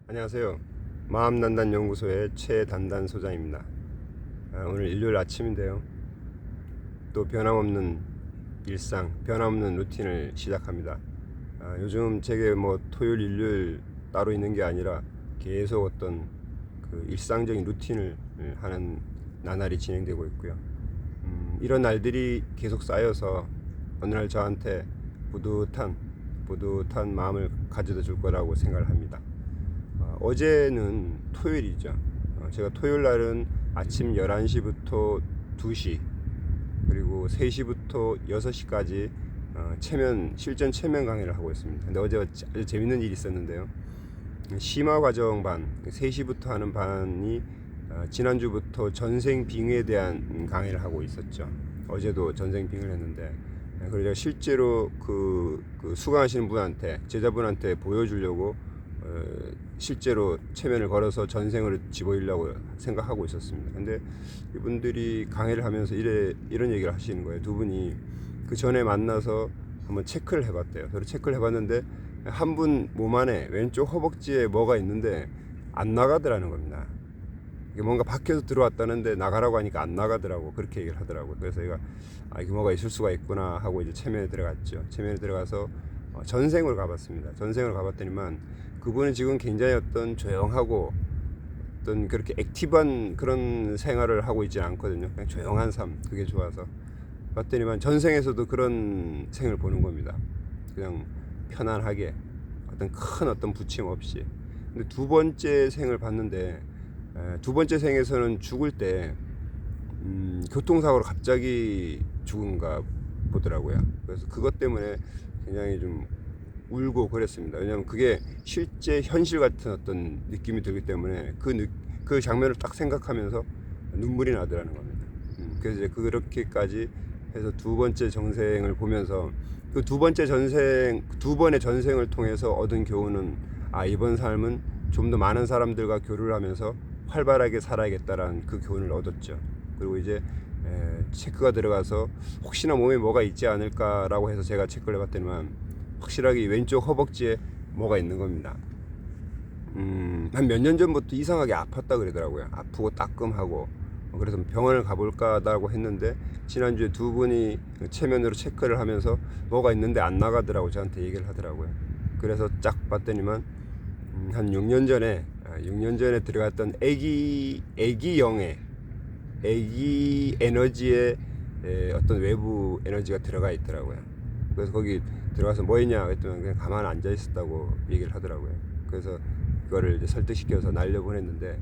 안녕하세요. 마음단단연구소의 최단단 소장입니다. 오늘 일요일 아침인데요. 또 변함없는 일상, 변함없는 루틴을 시작합니다. 요즘 제게 뭐 토요일, 일요일 따로 있는 게 아니라 계속 어떤 그 일상적인 루틴을 하는 나날이 진행되고 있고요. 이런 날들이 계속 쌓여서 어느 날 저한테 뿌듯한 마음을 가져다 줄 거라고 생각을 합니다. 어제는 토요일이죠. 제가 토요일 날은 아침 11시부터 2시 그리고 3시부터 6시까지 실전 체면 강의를 하고 있습니다. 근데 어제 아주 재밌는 일이 있었는데요. 심화 과정 반 3시부터 하는 반이 지난주부터 전생 빙의에 대한 강의를 하고 있었죠. 어제도 전생 빙의를 했는데 그래서 제가 실제로 그 수강하시는 분한테, 제자분한테 보여주려고 실제로 체면을 걸어서 전생을 집어이려고 생각하고 있었습니다. 근데 이분들이 강의를 하면서 이런 얘기를 하시는 거예요. 두 분이 그 전에 만나서 한번 체크를 해봤대요. 그래서 체크를 해봤는데 한 분 몸 안에 왼쪽 허벅지에 뭐가 있는데 안 나가더라는 겁니다. 이게 뭔가 밖에서 들어왔다는데 나가라고 하니까 안 나가더라고. 그렇게 얘기를 하더라고요. 그래서 제가 이게 뭐가 있을 수가 있구나 하고 이제 체면에 들어갔죠. 체면에 들어가서 전생을 가봤습니다. 전생을 가봤더니만 그분은 지금 굉장히 어떤 조용하고 어떤 그렇게 액티브한 그런 생활을 하고 있지 않거든요. 그냥 조용한 삶, 그게 좋아서 봤더니만 전생에서도 그런 생을 보는 겁니다. 그냥 편안하게 어떤 큰 어떤 부침 없이. 근데 두 번째 생을 봤는데 두 번째 생에서는 죽을 때 교통사고로 갑자기 죽은가 보더라고요. 그래서 그것 때문에 굉장히 좀 울고 그랬습니다. 왜냐하면 그게 실제 현실 같은 어떤 느낌이 들기 때문에 그 장면을 딱 생각하면서 눈물이 나더라는 겁니다. 그래서 이제 그렇게까지 해서 두 번째 전생을 보면서 그 두 번의 전생을 통해서 얻은 교훈은 이번 삶은 좀 더 많은 사람들과 교류를 하면서 활발하게 살아야겠다라는 그 교훈을 얻었죠. 그리고 이제 체크가 들어가서 혹시나 몸에 뭐가 있지 않을까라고 해서 제가 체크를 해봤더니만 확실하게 왼쪽 허벅지에 뭐가 있는 겁니다. 한 몇 년 전부터 이상하게 아팠다 그러더라고요. 아프고 따끔하고. 그래서 병원을 가볼까라고 했는데 지난주에 두 분이 체면으로 체크를 하면서 뭐가 있는데 안 나가더라고 저한테 얘기를 하더라고요. 그래서 쫙 봤더니만 한 6년 전에 들어갔던 애기 에너지의 어떤 외부 에너지가 들어가 있더라고요. 그래서 거기 들어가서 뭐 했냐 그랬더니 그냥 가만 앉아 있었다고 얘기를 하더라고요. 그래서 그거를 이제 설득시켜서 날려보냈는데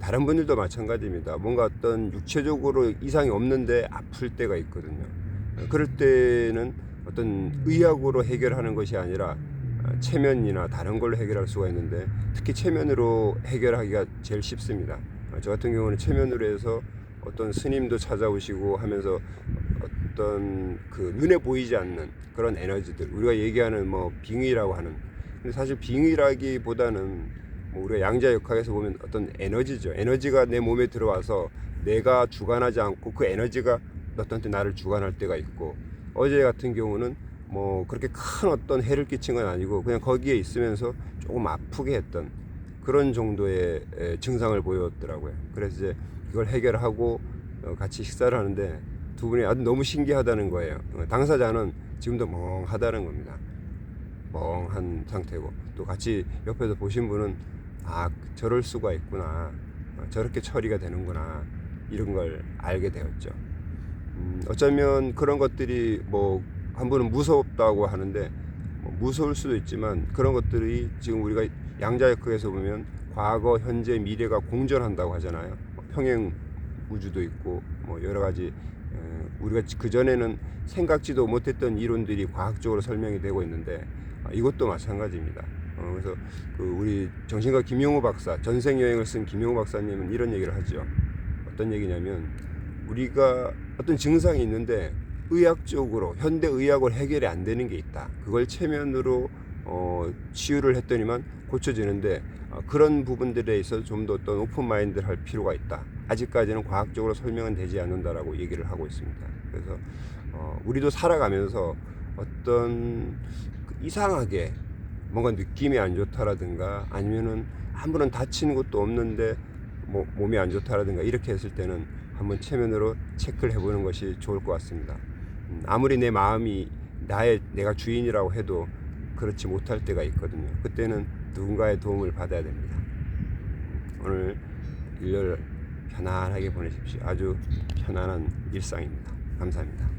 다른 분들도 마찬가지입니다. 뭔가 어떤 육체적으로 이상이 없는데 아플 때가 있거든요. 그럴 때는 어떤 의학으로 해결하는 것이 아니라 체면이나 다른 걸로 해결할 수가 있는데 특히 체면으로 해결하기가 제일 쉽습니다. 저 같은 경우는 체면으로 해서 어떤 스님도 찾아오시고 하면서 어떤 그 눈에 보이지 않는 그런 에너지들, 우리가 얘기하는 뭐 빙의라고 하는, 근데 사실 빙의라기보다는 뭐 우리가 양자역학에서 보면 어떤 에너지죠. 에너지가 내 몸에 들어와서 내가 주관하지 않고 그 에너지가 어떤 때 나를 주관할 때가 있고, 어제 같은 경우는 뭐 그렇게 큰 어떤 해를 끼친 건 아니고 그냥 거기에 있으면서 조금 아프게 했던 그런 정도의 증상을 보였더라고요. 그래서 이제 이걸 해결하고 같이 식사를 하는데 두 분이 아주 너무 신기하다는 거예요. 당사자는 지금도 멍하다는 겁니다. 멍한 상태고, 또 같이 옆에서 보신 분은 저럴 수가 있구나, 저렇게 처리가 되는구나, 이런 걸 알게 되었죠. 어쩌면 그런 것들이 뭐 한 분은 무섭다고 하는데 무서울 수도 있지만 그런 것들이 지금 우리가 양자역학에서 보면 과거, 현재, 미래가 공존한다고 하잖아요. 평행 우주도 있고 뭐 여러 가지 우리가 그 전에는 생각지도 못했던 이론들이 과학적으로 설명이 되고 있는데 이것도 마찬가지입니다. 그래서 그 우리 정신과 김용호 박사, 전생 여행을 쓴 김용호 박사님은 이런 얘기를 하죠. 어떤 얘기냐면 우리가 어떤 증상이 있는데 의학적으로 현대 의학으로 해결이 안 되는 게 있다. 그걸 체면으로 치유를 했더니만 고쳐지는데 그런 부분들에 있어서 좀 더 어떤 오픈 마인드를 할 필요가 있다. 아직까지는 과학적으로 설명은 되지 않는다라고 얘기를 하고 있습니다. 그래서 우리도 살아가면서 어떤 이상하게 뭔가 느낌이 안 좋다라든가 아니면은 아무런 다친 것도 없는데 몸이 안 좋다라든가 이렇게 했을 때는 한번 체면으로 체크를 해보는 것이 좋을 것 같습니다. 아무리 내 마음이 내가 주인이라고 해도 그렇지 못할 때가 있거든요. 그때는 누군가의 도움을 받아야 됩니다. 오늘 일요일 편안하게 보내십시오. 아주 편안한 일상입니다. 감사합니다.